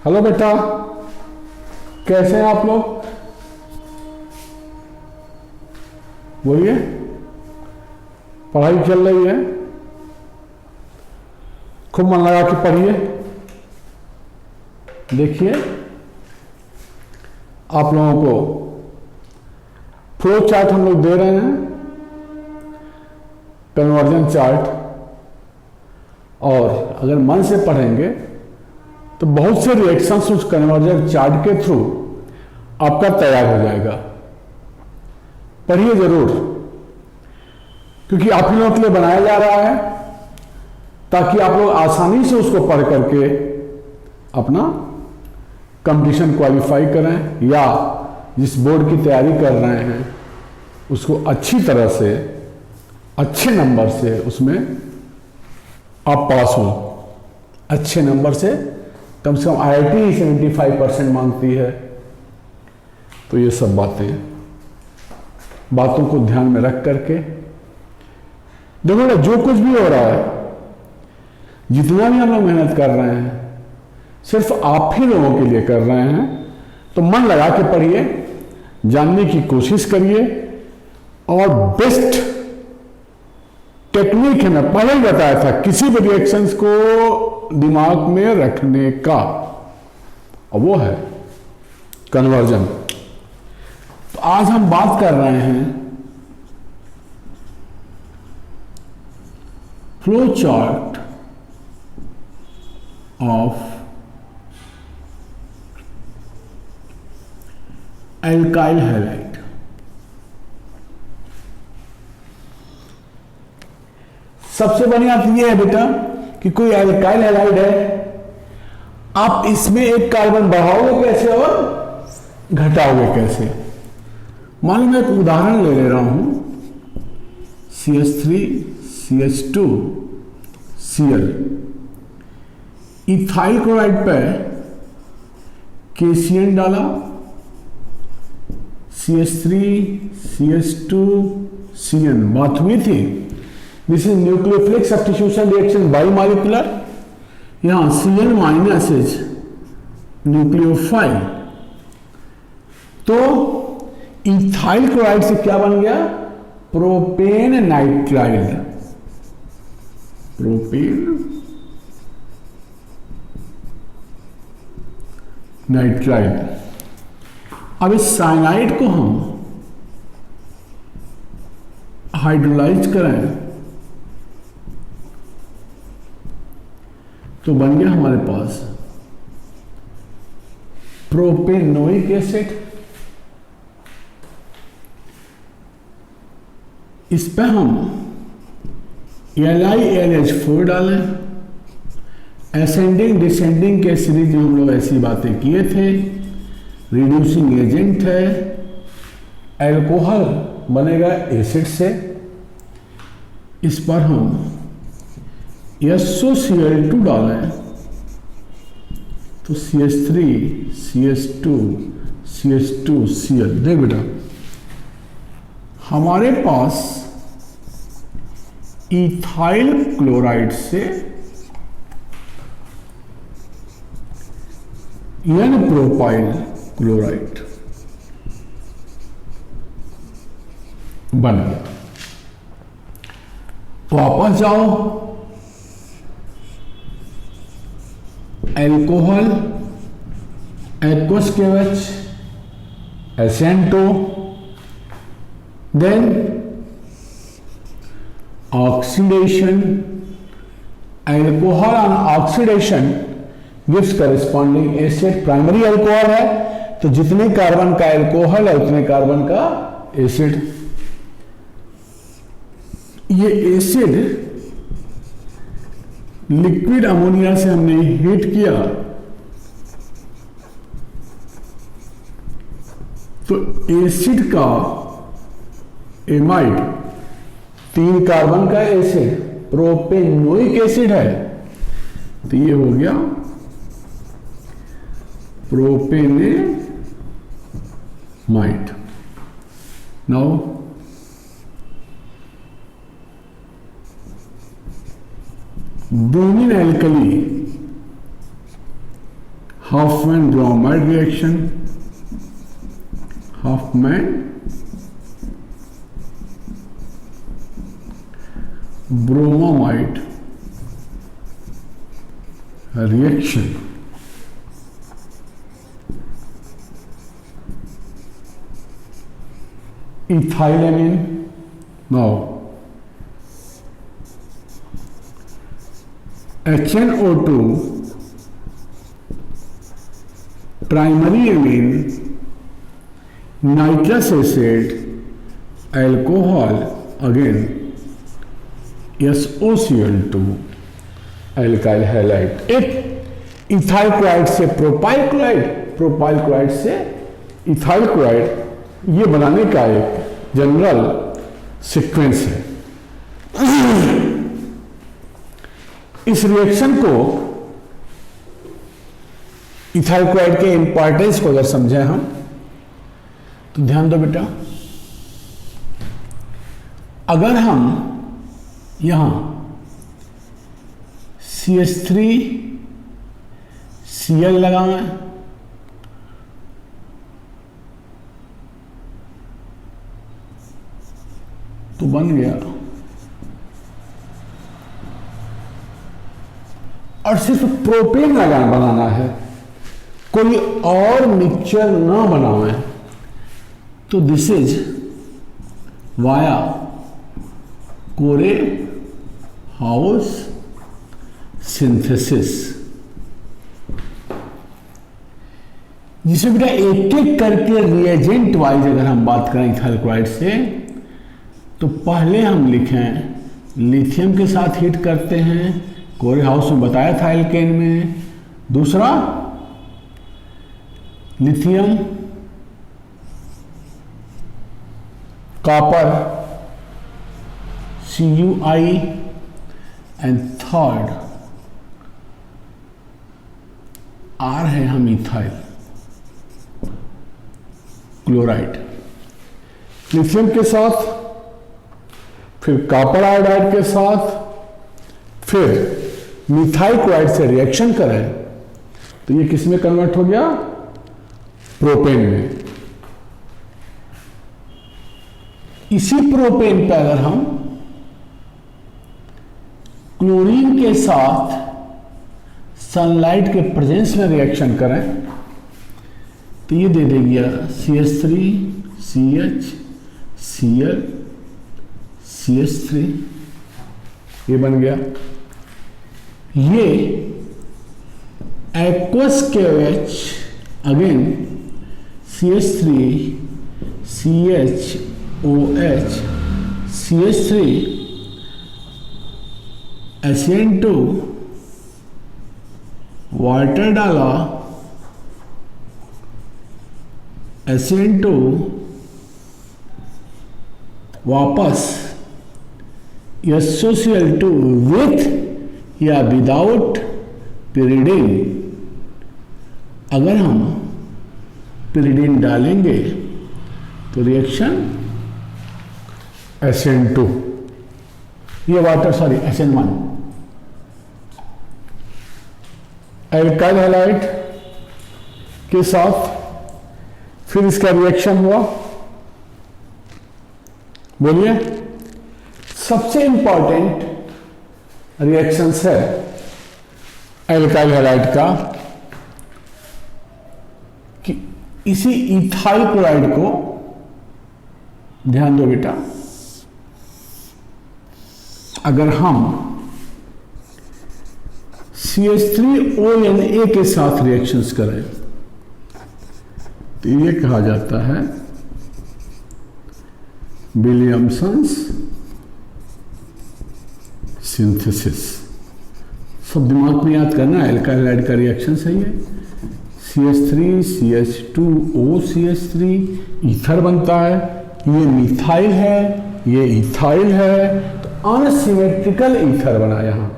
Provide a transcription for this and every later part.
Hello बेटा, कैसे हैं आप लोग? बोलिए, पढ़ाई चल रही है? खूब मन लगा के पढ़िए। देखिए, आप लोगों को फ्लो चार्ट हम लोग दे रहे हैं, कन्वर्जन चार्ट, और अगर मन से पढ़ेंगे तो बहुत से रिएक्शंस उस कन्वर्जन चार्ट के थ्रू आपका तैयार हो जाएगा। पढ़िए जरूर, क्योंकि आप लोगों के लिए बनाया जा रहा है ताकि आप लोग आसानी से उसको पढ़ करके अपना कंपटीशन क्वालिफाई करें, या जिस बोर्ड की तैयारी कर रहे हैं उसको अच्छी तरह से, अच्छे नंबर से उसमें आप पास हो। अच्छे नंबर से कम IIT 75% मांगती है। तो ये सब बातों को ध्यान में रख करके देखो ना, जो कुछ भी हो रहा है, जितना भी हम लोग मेहनत कर रहे हैं, सिर्फ आप ही लोगों के लिए कर रहे हैं। तो मन लगा के पढ़िए, जानने की कोशिश करिए, और बेस्ट टेक्निक है, मैं पहले ही बताया था, किसी भी रिएक्शंस को दिमाग में रखने का, और वो है कन्वर्जन। तो आज हम बात कर रहे हैं flow chart of alkyl halide. सबसे बढ़िया बात यह है बेटा कि कोई एल्काइल हैलाइड है, आप इसमें एक कार्बन बढ़ाओगे कैसे और घटाओगे कैसे। मान लो मैं एक उदाहरण ले रहा हूं, CH3 CH2 Cl। Ethyl chloride पे KCN डाला, CH3 CH2 Cn, बात हुई थी। This is nucleophilic substitution reaction biomolecular. यहां Cn माइनस इज न्यूक्लियोफाइल। तो इथाइल क्लोराइड से क्या बन गया? Propane nitride. Propane nitride. अब इस साइनाइड को हम हाइड्रोलाइज करें तो बन गया हमारे पास प्रोपेनोइक एसिड। इस पे हम LiNH4 डालें। असेंडिंग डिसेंडिंग के सीरीज में हम लोग ऐसी बातें किए थे। रिड्यूसिंग एजेंट है, अल्कोहल बनेगा एसिड से। इस पर हम SOCl2 डालें तो CH3 CH2 CH2 Cl। देख बेटा, हमारे पास इथाइल क्लोराइड से N प्रोपाइल क्लोराइड बन गया। वापस जाओ, alcohol aqueous KOH SN2, then oxidation, alcohol on oxidation gives corresponding acid. Primary alcohol है तो जितने कार्बन का एल्कोहल है उतने कार्बन का एसिड। ये एसिड लिक्विड अमोनिया से हमने हीट किया तो एसिड का एमाइड, 3 कार्बन का एसिड, प्रोपेनोइक एसिड है, तो ये हो गया propanamide. Now bromine alkali Hofmann bromide reaction, Hofmann bromide reaction. ethylamine, now HNO2 primary amine, nitrous acid, alcohol, again SOCl2 alkyl halide। एक इथाइल क्लोराइड से प्रोपाइल क्लोराइड, प्रोपाइल क्लोराइड से ethyl chloride, ये बनाने का एक जनरल सीक्वेंस है। इस reaction को, इथाइल क्लोराइड के इंपॉर्टेंस को अगर समझें हम, तो ध्यान दो बेटा, अगर हम यहां CH3Cl लगाएं तो बन गया, और सिर्फ प्रोपेन बनाना है, कोई और मिक्सचर ना बनावे, तो दिस इज वाया कोरे हाउस सिंथेसिस, जिसमें बेटा एक एक करके रिएजेंट वाइज अगर हम बात करें इथाइल क्लोराइड से, तो पहले हम लिखें लिथियम के साथ हीट करते हैं, कोरे हाउस में बताया था एल्केन में। दूसरा lithium copper CuI, and third R है हम इथाइल क्लोराइड, लिथियम के साथ, फिर कॉपर आयोडाइड के साथ, फिर मिथाइल क्लोराइड से रिएक्शन करें तो ये किस में कन्वर्ट हो गया, प्रोपेन में। इसी प्रोपेन पे अगर हम क्लोरीन के साथ सनलाइट के प्रेजेंस में रिएक्शन करें तो ये दे देगी CH3 CH Cl CH3, ये बन गया। ये aqueous KOH again CH3 CHOH CH3 HN2 water डाला HN2 वापस SOCl2 विथ या विदाउट पिरिडीन। अगर हम पिरिडीन डालेंगे तो रिएक्शन SN2, ये water sorry SN1 alkyl halide के साथ, फिर इसका रिएक्शन हुआ। बोलिए, सबसे इंपॉर्टेंट रिएक्शंस है एल्काइल हैलाइड का कि इसी इथाइल क्लोराइड को, ध्यान दो बेटा, अगर हम CH3ONA के साथ रिएक्शंस करें तो ये कहा जाता है विलियमसन्स सिंथेसिस। सब दिमाग में याद करना, एल्काइल हैलाइड का रिएक्शन सही है, CH3 CH2O CH3 ईथर बनता है, ये मिथाइल है, ये इथाइल है, तो अनसिमेट्रिकल ईथर बना। यहां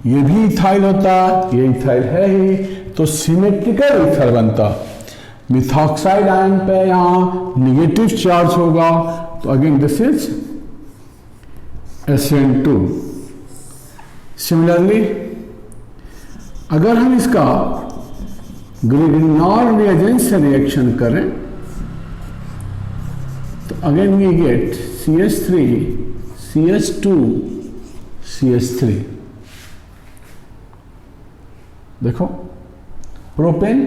ये भी इथाइल होता, ये इथाइल है ही, तो सिमेट्रिकल ईथर बनता। मिथॉक्साइड आयन पे यहां निगेटिव चार्ज होगा, तो again this is SN2। Similarly अगर हम इसका ग्रिग्नॉल रिएजेंट से रिएक्शन करें तो again we get CH3 CH2 CH3। देखो प्रोपेन,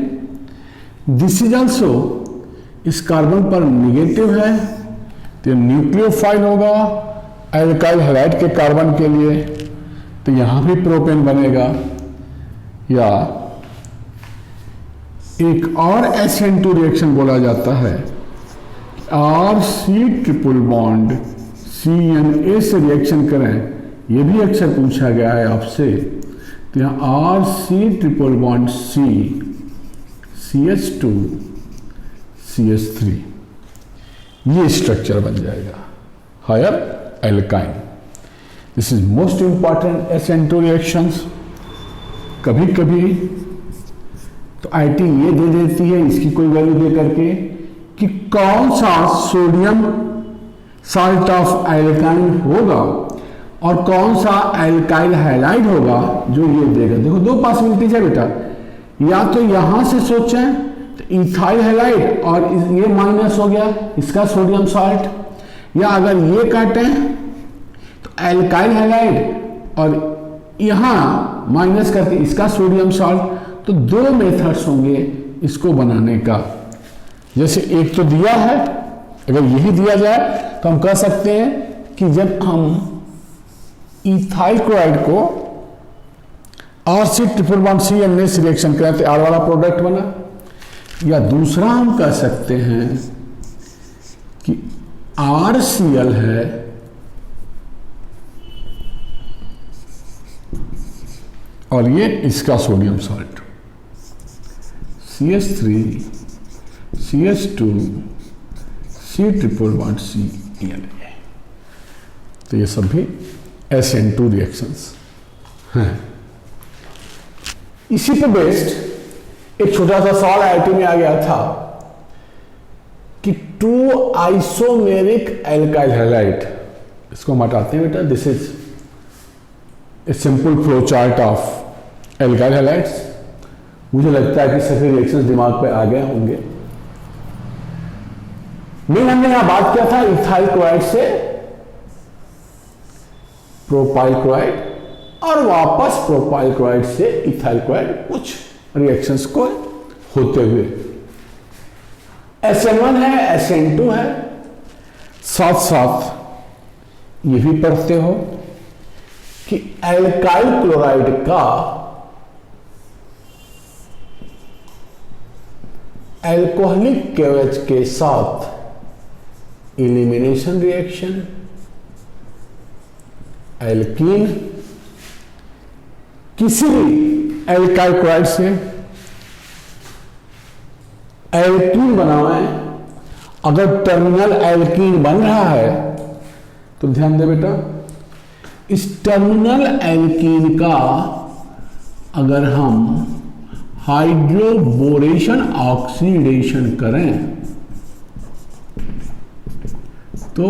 दिस इज ऑल्सो, इस कार्बन पर निगेटिव है तो न्यूक्लियोफाइल होगा एल्काइल हैलाइड के कार्बन के लिए, तो यहां भी प्रोपेन बनेगा। या एक और SN2 रिएक्शन बोला जाता है, RC ट्रिपल बॉन्ड CNA से रिएक्शन करें, यह भी अक्सर पूछा गया है आपसे, तो यहाँ RC triple bond C CH2 CH3 ये स्ट्रक्चर बन जाएगा higher alkyne. This is most important SN2 reactions. कभी कभी तो आईटी ये दे देती है इसकी कोई वैल्यू दे करके कि कौन सा सोडियम साल्ट ऑफ एल्काइन होगा और कौन सा एल्काइल हैलाइड होगा, जो ये देगा। देखो दो पॉसिबिलिटीज है बेटा, या तो यहां से सोचें तो इथाइल हैलाइड और ये माइनस हो गया इसका सोडियम साल्ट, या अगर ये काटें तो एल्काइल हैलाइड और यहां माइनस करके इसका सोडियम साल्ट। तो दो मेथड्स होंगे इसको बनाने का। जैसे एक तो दिया है, अगर यही दिया जाए तो हम कह सकते हैं कि जब हम इथाइल क्लोराइड को RC ट्रिपल बॉन्ड CNA से रिएक्शन करें तो R वाला प्रोडक्ट बना। या दूसरा हम कह सकते हैं कि RCl है और ये इसका sodium salt CH3 CH2 C triple bond CNA। तो ये सब भी SN2 रिएक्शंस हैं। इसी पे बेस्ड एक छोटा सा सवाल आईआईटी में आ गया था कि 2 आइसोमेरिक एल्काइल हैलाइड, इसको हम हटाते हैं बेटा। This is a simple flow chart of alkyl halides. मुझे लगता है कि सभी रिएक्शंस दिमाग पे आ गए होंगे। मेन हमने यहां बात किया था इथाइल क्लोराइड से प्रोपाइल क्लोराइड और वापस प्रोपाइल क्लोराइड से इथाइल क्लोराइड, कुछ रिएक्शंस को होते हुए। SN1 है, SN2 है, साथ साथ ये भी पढ़ते हो कि एल्काइल क्लोराइड का एल्कोहलिक KOH के साथ एलिमिनेशन रिएक्शन, एल्कीन, किसी भी एल्काइल क्लोराइड से एल्कीन बनाएं। अगर टर्मिनल एल्कीन बन रहा है तो ध्यान दे बेटा, इस टर्मिनल एल्कीन का अगर हम हाइड्रोबोरेशन ऑक्सीडेशन करें तो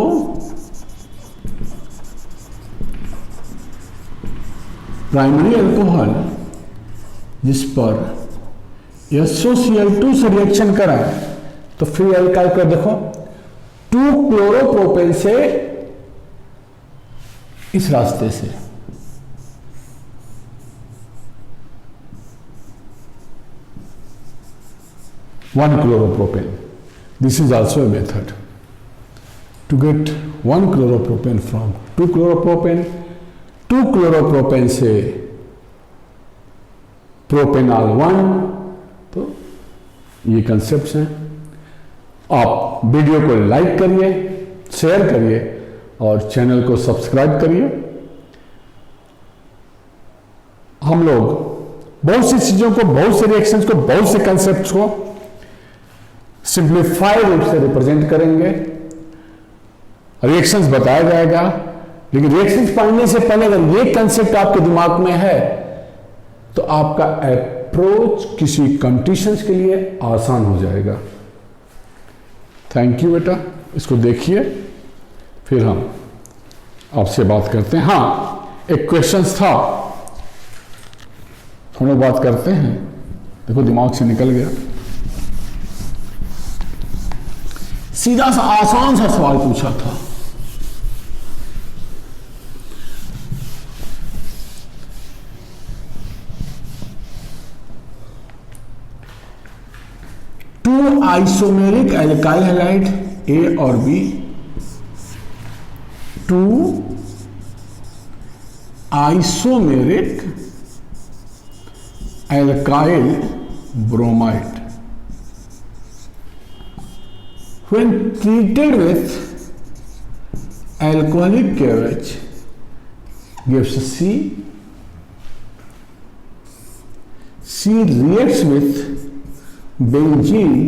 प्राइमरी अल्कोहल जिस पर SOCl2 से रिएक्शन कराए तो फ्री एल्काइल कर देखो 2 क्लोरोप्रोपेन से इस रास्ते से one chloropropane. This is also a method to get 1 chloropropane from 2 chloropropane. 2 chloropropane से प्रोपेनॉल 1। तो ये कंसेप्ट हैं। आप वीडियो को लाइक करिए, शेयर करिए और चैनल को सब्सक्राइब करिए। हम लोग बहुत सी चीजों को, बहुत से रिएक्शंस को, बहुत से कंसेप्ट्स को सिंप्लीफाइड रूप से रिप्रेजेंट करेंगे। रिएक्शंस बताया जाएगा, लेकिन रिएक्शंस पढ़ने से पहले अगर ये कंसेप्ट आपके दिमाग में है तो आपका अप्रोच किसी कंडीशंस के लिए आसान हो जाएगा। थैंक यू बेटा, इसको देखिए फिर हम आपसे बात करते हैं। हाँ, एक क्वेश्चन था, हम लोग बात करते हैं देखो दिमाग से निकल गया। सीधा सा आसान सा सवाल पूछा था। Two isomeric alkyl halide A और B, two isomeric alkyl bromide when treated with alcoholic KOH gives C. C reacts with benzene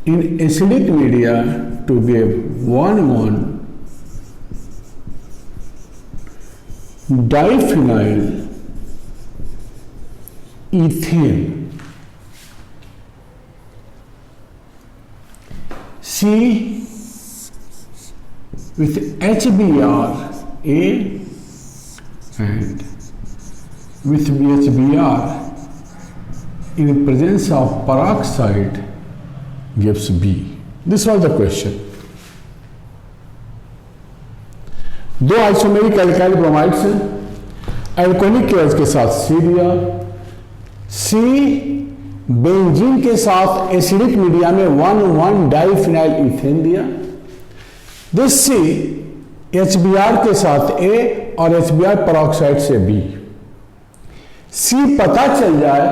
in acidic media to give 1,1 diphenyl ethane. C with HBr A and with HBr in presence of peroxide gives B. This was the question. दो isomeric alkyl bromides हैं, alcoholic KOH के साथ C दिया, C benzene के साथ acidic media में 1,1 diphenyl ethane दिया। This C HBr के साथ A और HBr पेरोक्साइड से B। C पता चल जाए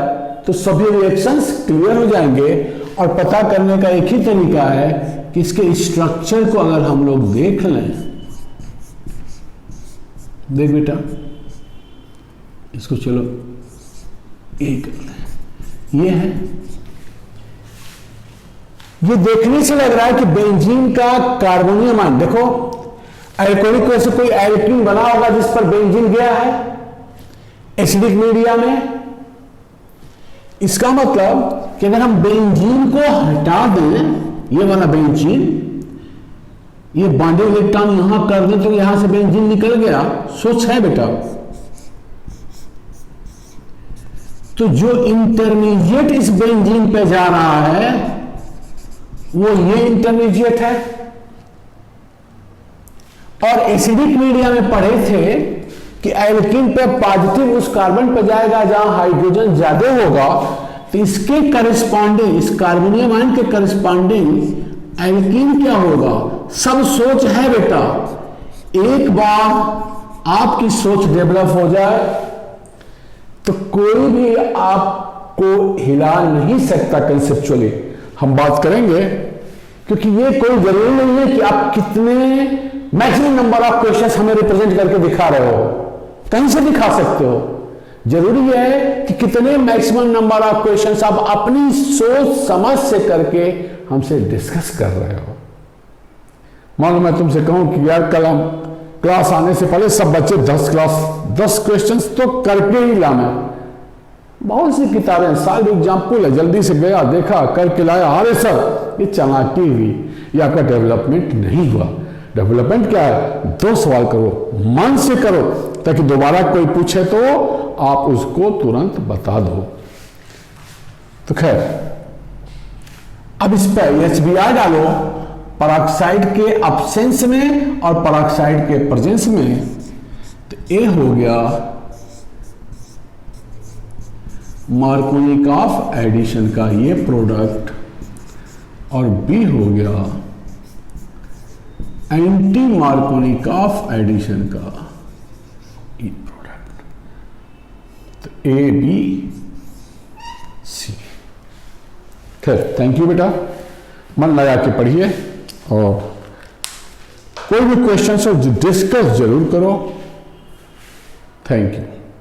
तो सभी रिएक्शंस क्लियर हो जाएंगे, और पता करने का एक ही तरीका है कि इसके स्ट्रक्चर को अगर हम लोग देख लें। देख बेटा, इसको चलो एक ये है, ये देखने से लग रहा है कि बेंजीन का कार्बोनियम आयन, देखो अल्कोहलिक वजह से कोई एल्कीन बना होगा जिस पर बेंजीन गया है एसिडिक मीडिया में। इसका मतलब कि अगर हम बेंजीन को हटा दें, ये वाला बेंजीन, ये बॉन्डिंग इलेक्ट्रॉन यहां कर दें तो यहां से बेंजीन निकल गया। सोच है बेटा, तो जो इंटरमीडिएट इस बेंजीन पे जा रहा है वो ये इंटरमीडिएट है। और एसिडिक मीडिया में पढ़े थे कि एल्कीन पे पॉजिटिव उस कार्बन पे जाएगा जहां हाइड्रोजन ज्यादा होगा, तो इसके करस्पॉन्डिंग, इस कार्बोनियम आयन के करस्पॉन्डिंग एल्कीन क्या होगा। सब सोच है बेटा, एक बार आपकी सोच डेवलप हो जाए तो कोई भी आपको हिला नहीं सकता कंसेप्चुअली। हम बात करेंगे, क्योंकि ये कोई जरूरी नहीं है कि आप कितने मैक्सिमम नंबर ऑफ क्वेश्चंस हमें रिप्रेजेंट करके दिखा रहे हो, कहीं से दिखा सकते हो। जरूरी है कि कितने मैक्सिमम नंबर ऑफ क्वेश्चंस आप अपनी सोच समझ से करके हमसे डिस्कस कर रहे हो। मान लो मैं तुमसे कहूं कि यार कल हम क्लास आने से पहले सब बच्चे 10 क्वेश्चंस तो करके ही लाना। बहुत सी किताबें, साल एग्जाम्पल है, जल्दी से गया देखा करके लाया, अरे सर ये चालाकी हुई, ये आपका डेवलपमेंट नहीं हुआ। डेवलपमेंट क्या है, 2 सवाल करो, मन से करो, ताकि दोबारा कोई पूछे तो आप उसको तुरंत बता दो। तो खैर, अब इस पर HBr डालो पेरोक्साइड के एब्सेंस में और पेरोक्साइड के प्रेजेंस में, तो ए हो गया मार्कोनिकॉफ एडिशन का ये प्रोडक्ट, और बी हो गया एंटी मार्कोनिकॉफ एडिशन का ये प्रोडक्ट। तो ए बी सी। खैर, थैंक यू बेटा, मन लगा के पढ़िए, और कोई भी क्वेश्चन हो डिस्कस जरूर करो। Thank you.